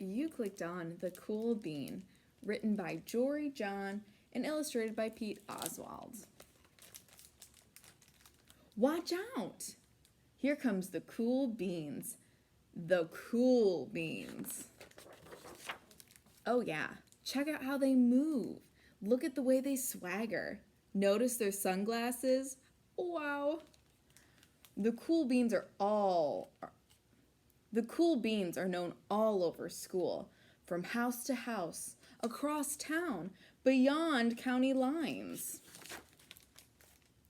You clicked on The Cool Bean, written by Jory John and illustrated by Pete Oswald. Watch out! Here comes the cool beans. The cool beans. Oh yeah, check out how they move. Look at the way they swagger. Notice their sunglasses? Wow. The cool beans are known all over school, from house to house, across town, beyond county lines.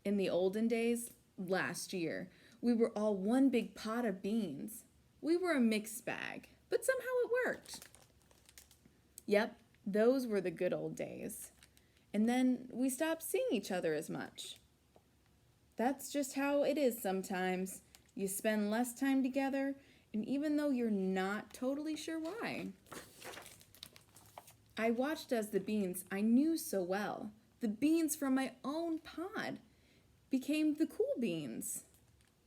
In the olden days, last year, we were all one big pot of beans. We were a mixed bag, but somehow it worked. Yep, those were the good old days. And then we stopped seeing each other as much. That's just how it is sometimes. You spend less time together, and even though you're not totally sure why. I watched as the beans I knew so well, the beans from my own pod, became the cool beans.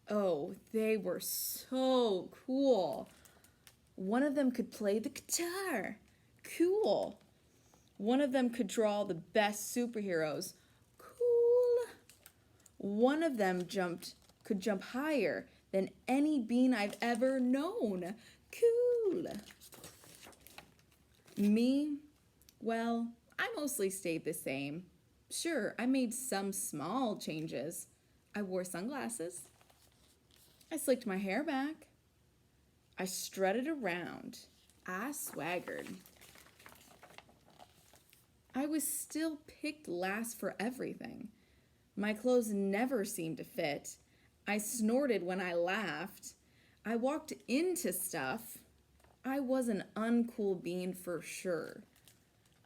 Oh, they were so cool. One of them could play the guitar. Cool. One of them could draw the best superheroes. Cool. One of them could jump higher than any bean I've ever known. Cool. Me? Well, I mostly stayed the same. Sure, I made some small changes. I wore sunglasses. I slicked my hair back. I strutted around. I swaggered. I was still picked last for everything. My clothes never seemed to fit. I snorted when I laughed. I walked into stuff. I was an uncool bean for sure.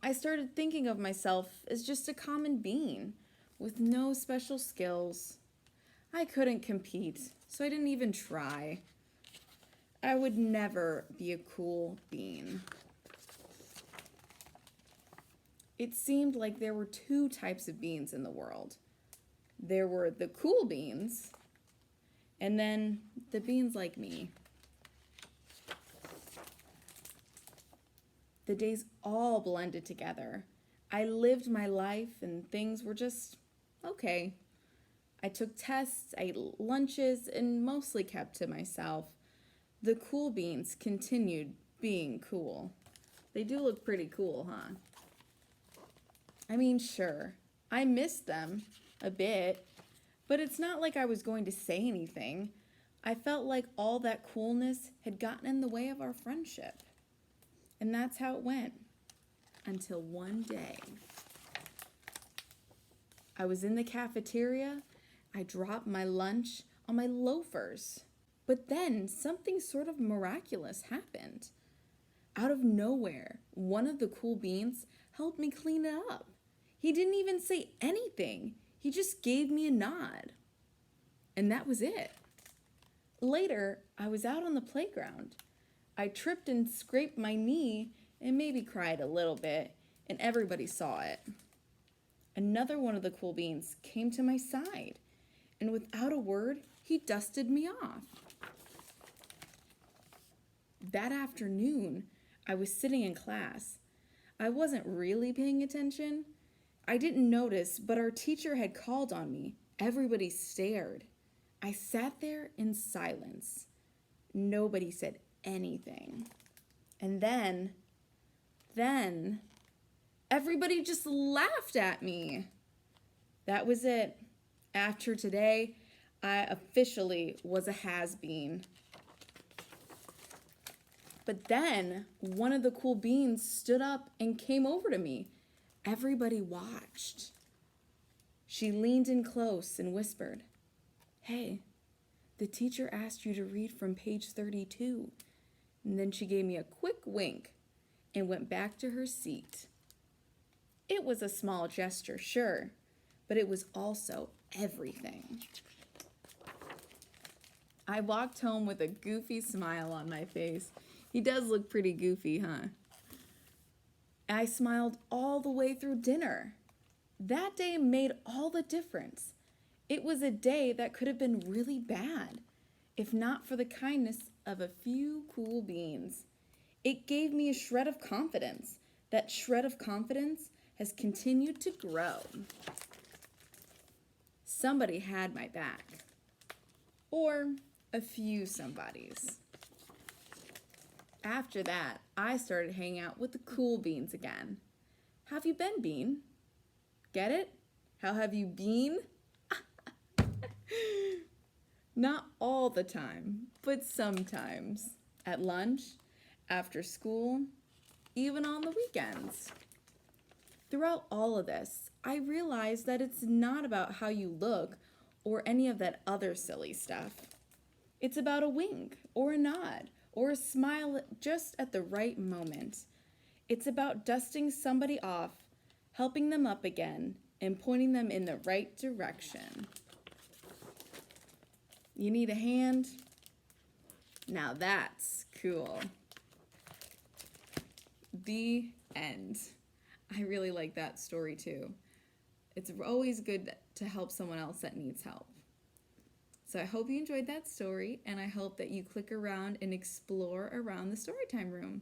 I started thinking of myself as just a common bean with no special skills. I couldn't compete, so I didn't even try. I would never be a cool bean. It seemed like there were two types of beans in the world. There were the cool beans, and then the beans like me. The days all blended together. I lived my life and things were just okay. I took tests, I ate lunches, and mostly kept to myself. The cool beans continued being cool. They do look pretty cool, huh? I mean, sure, I missed them a bit, but it's not like I was going to say anything. I felt like all that coolness had gotten in the way of our friendship. And that's how it went. Until one day, I was in the cafeteria. I dropped my lunch on my loafers. But then something sort of miraculous happened. Out of nowhere, one of the cool beans helped me clean it up. He didn't even say anything. He just gave me a nod. And that was it. Later, I was out on the playground. I tripped and scraped my knee and maybe cried a little bit, and everybody saw it. Another one of the cool beans came to my side, and without a word, he dusted me off. That afternoon, I was sitting in class. I wasn't really paying attention. I didn't notice, but our teacher had called on me. Everybody stared. I sat there in silence. Nobody said anything. And then, everybody just laughed at me. That was it. After today, I officially was a has-been. But then one of the cool beans stood up and came over to me. Everybody watched. She leaned in close and whispered, "Hey, the teacher asked you to read from page 32. And then she gave me a quick wink and went back to her seat. It was a small gesture, sure, but it was also everything. I walked home with a goofy smile on my face. He does look pretty goofy, huh? I smiled all the way through dinner. That day made all the difference. It was a day that could have been really bad, if not for the kindness of a few cool beans. It gave me a shred of confidence. That shred of confidence has continued to grow. Somebody had my back. Or a few somebodies. After that, I started hanging out with the cool beans again. How have you been, Bean? Get it? How have you been? Not all the time, but sometimes. At lunch, after school, even on the weekends. Throughout all of this, I realized that it's not about how you look or any of that other silly stuff. It's about a wink or a nod or a smile just at the right moment. It's about dusting somebody off, helping them up again, and pointing them in the right direction. You need a hand? Now that's cool. The end. I really like that story too. It's always good to help someone else that needs help. So I hope you enjoyed that story, and I hope that you click around and explore around the Storytime Room.